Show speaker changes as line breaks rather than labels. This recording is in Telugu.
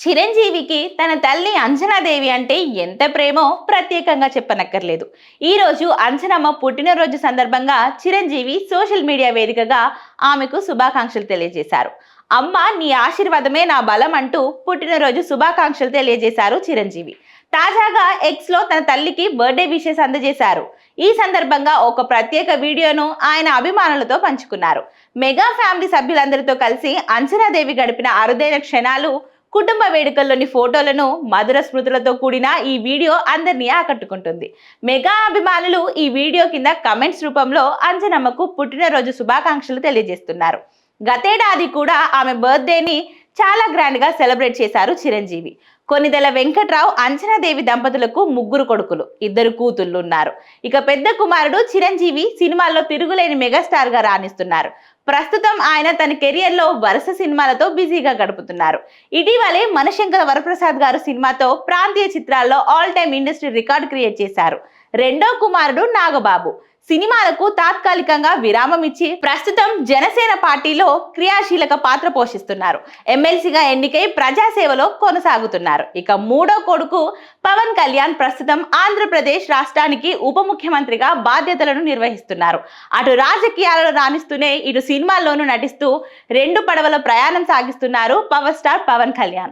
చిరంజీవికి తన తల్లి అంజనాదేవి అంటే ఎంత ప్రేమో ప్రత్యేకంగా చెప్పనక్కర్లేదు. ఈ రోజు అంజనమ్మ పుట్టినరోజు సందర్భంగా చిరంజీవి సోషల్ మీడియా వేదికగా ఆమెకు శుభాకాంక్షలు తెలియజేశారు. అమ్మ నీ ఆశీర్వాదమే నా బలం అంటూ పుట్టినరోజు శుభాకాంక్షలు తెలియజేశారు చిరంజీవి. తాజాగా ఎక్స్ లో తన తల్లికి బర్త్డే విషెస్ అందజేశారు. ఈ సందర్భంగా ఒక ప్రత్యేక వీడియోను ఆయన అభిమానులతో పంచుకున్నారు. మెగా ఫ్యామిలీ సభ్యులందరితో కలిసి అంజనాదేవి గడిపిన అరుదైన క్షణాలు, కుటుంబ వేడుకల్లోని ఫోటోలను, మధుర స్మృతులతో కూడిన ఈ వీడియో అందరినీ ఆకట్టుకుంటుంది. మెగా అభిమానులు ఈ వీడియో కింద కమెంట్స్ రూపంలో అంజనమ్మకు పుట్టినరోజు శుభాకాంక్షలు తెలియజేస్తున్నారు. గతేడాది కూడా ఆమె బర్త్డేని చాలా గ్రాండ్ గా సెలబ్రేట్ చేశారు చిరంజీవి. కొనిదెల వెంకట్రావు, అంజనాదేవి దంపతులకు 3 కొడుకులు, 2 కూతుళ్లు ఉన్నారు. ఇక పెద్ద కుమారుడు చిరంజీవి సినిమాల్లో తిరుగులేని మెగాస్టార్ గా రాణిస్తున్నారు. ప్రస్తుతం ఆయన తన కెరియర్ లో వరుస సినిమాలతో బిజీగా గడుపుతున్నారు. ఇటీవలే మనశంకర వరప్రసాద్ గారు సినిమాతో ప్రాంతీయ చిత్రాల్లో all time industry record create చేశారు. రెండో కుమారుడు నాగబాబు సినిమాలకు తాత్కాలికంగా విరామం ఇచ్చి ప్రస్తుతం జనసేన పార్టీలో క్రియాశీలక పాత్ర పోషిస్తున్నారు. ఎమ్మెల్సీగా ఎన్నికై ప్రజాసేవలో కొనసాగుతున్నారు. ఇక మూడో కొడుకు పవన్ కళ్యాణ్ ప్రస్తుతం ఆంధ్రప్రదేశ్ రాష్ట్రానికి ఉప ముఖ్యమంత్రిగా బాధ్యతలను నిర్వహిస్తున్నారు. అటు రాజకీయాలలో రాణిస్తూనే ఇటు సినిమాల్లోనూ నటిస్తూ 2 పడవల ప్రయాణం సాగిస్తున్నారు పవర్ స్టార్ పవన్ కళ్యాణ్.